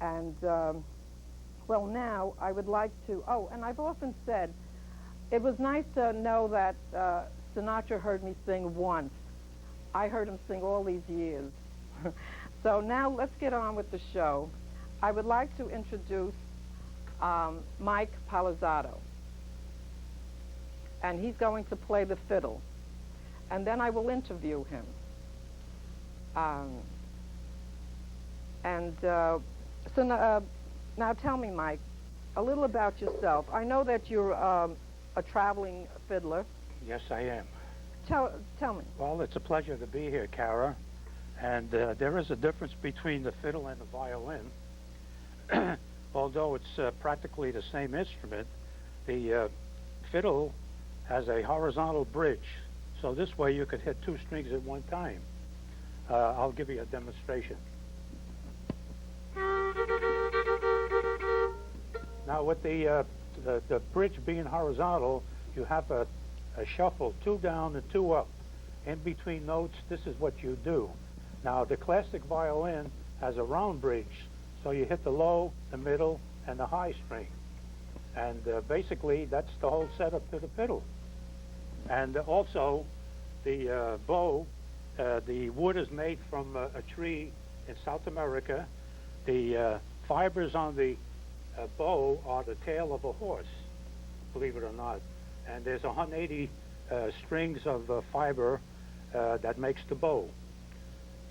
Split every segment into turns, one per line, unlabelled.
And, well, now I would like to, oh, and I've often said, it was nice to know that Sinatra heard me sing once. I heard him sing all these years. So now let's get on with the show. I would like to introduce Mike Palazzato. And he's going to play the fiddle. And then I will interview him. So now tell me, Mike, a little about yourself. I know that you're a traveling fiddler.
Yes, I am.
Tell me.
Well, it's a pleasure to be here, Cara. And there is a difference between the fiddle and the violin. Although it's practically the same instrument, the fiddle has a horizontal bridge. So this way you could hit two strings at one time. I'll give you a demonstration. Now with the bridge being horizontal, you have a shuffle, 2 down and 2 up. In between notes, this is what you do. Now the classic violin has a round bridge, so you hit the low, the middle, and the high string. And basically that's the whole setup to the fiddle. And also the bow, the wood is made from a tree in South America. The fibers on the bow are the tail of a horse, believe it or not. And there's 180 strings of fiber that makes the bow.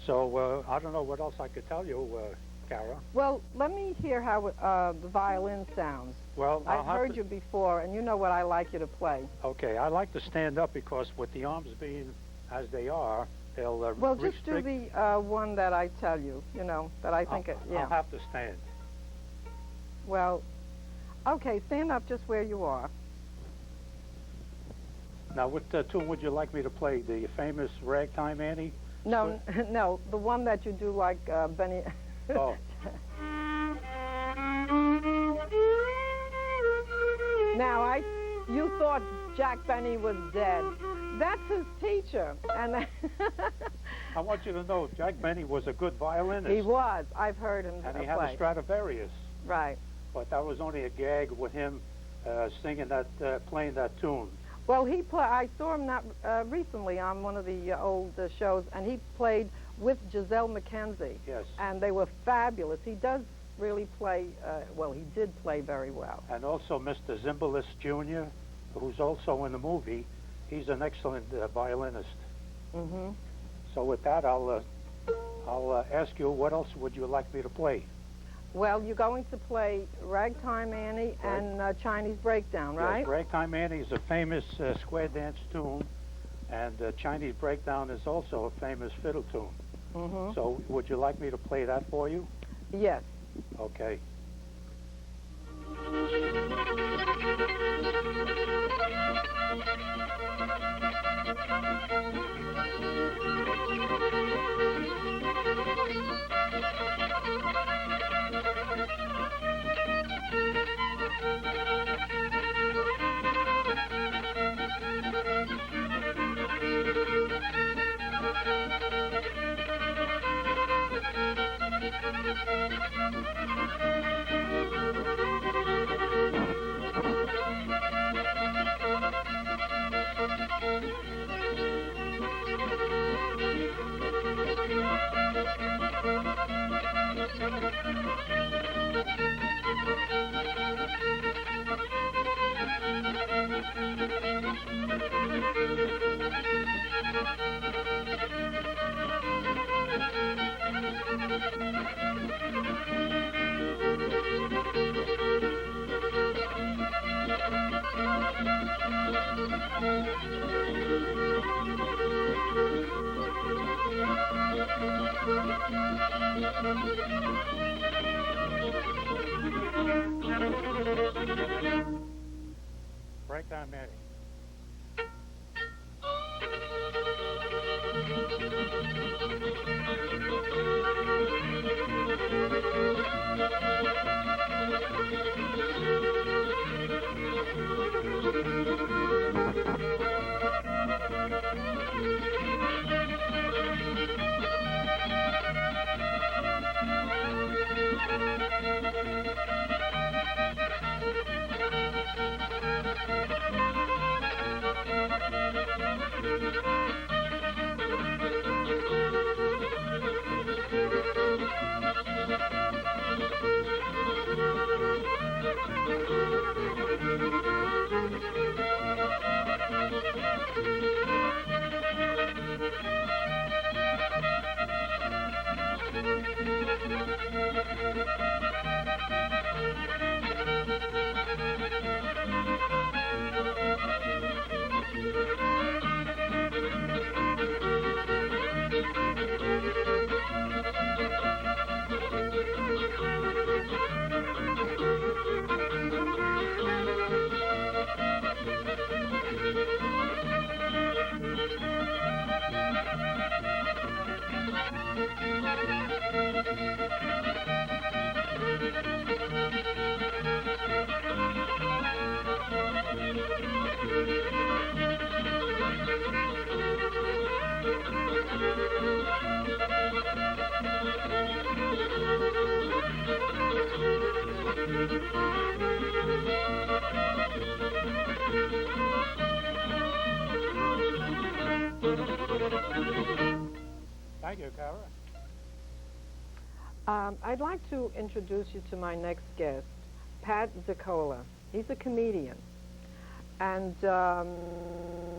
So I don't know what else I could tell you, Cara.
Well, let me hear how the violin sounds.
Well,
I've heard you before, and you know what I like you to play.
Okay, I like to stand up because with the arms being as they are, they'll
well, just do the one that I tell you, you know, that I think yeah.
I'll have to stand.
Well, okay, stand up just where you are.
Now, what tune would you like me to play? The famous Ragtime Annie?
No, no, the one that you do like Benny.
Oh.
Now, you thought Jack Benny was dead. That's his teacher. And
I want you to know, Jack Benny was a good violinist.
He was. I've heard him
and he
play.
had a Stradivarius.
Right.
But that was only a gag with him singing that, playing that tune.
Well, I saw him not recently on one of the old shows, and he played with Giselle McKenzie.
Yes.
And they were fabulous. He does really play, well, he did play very well.
And also Mr. Zimbalist Jr., who's also in the movie, he's an excellent violinist.
Mm-hmm.
So with that, I'll ask you, what else would you like me to play?
Well, you're going to play Ragtime Annie and Chinese Breakdown, right?
Yes, Ragtime Annie is a famous square dance tune, and Chinese Breakdown is also a famous fiddle tune.
Mm-hmm.
So would you like me to play that for you?
Yes.
Okay. Ragtime Annie. Cara?
I'd like to introduce you to my next guest, Pat Ziccola. He's a comedian. And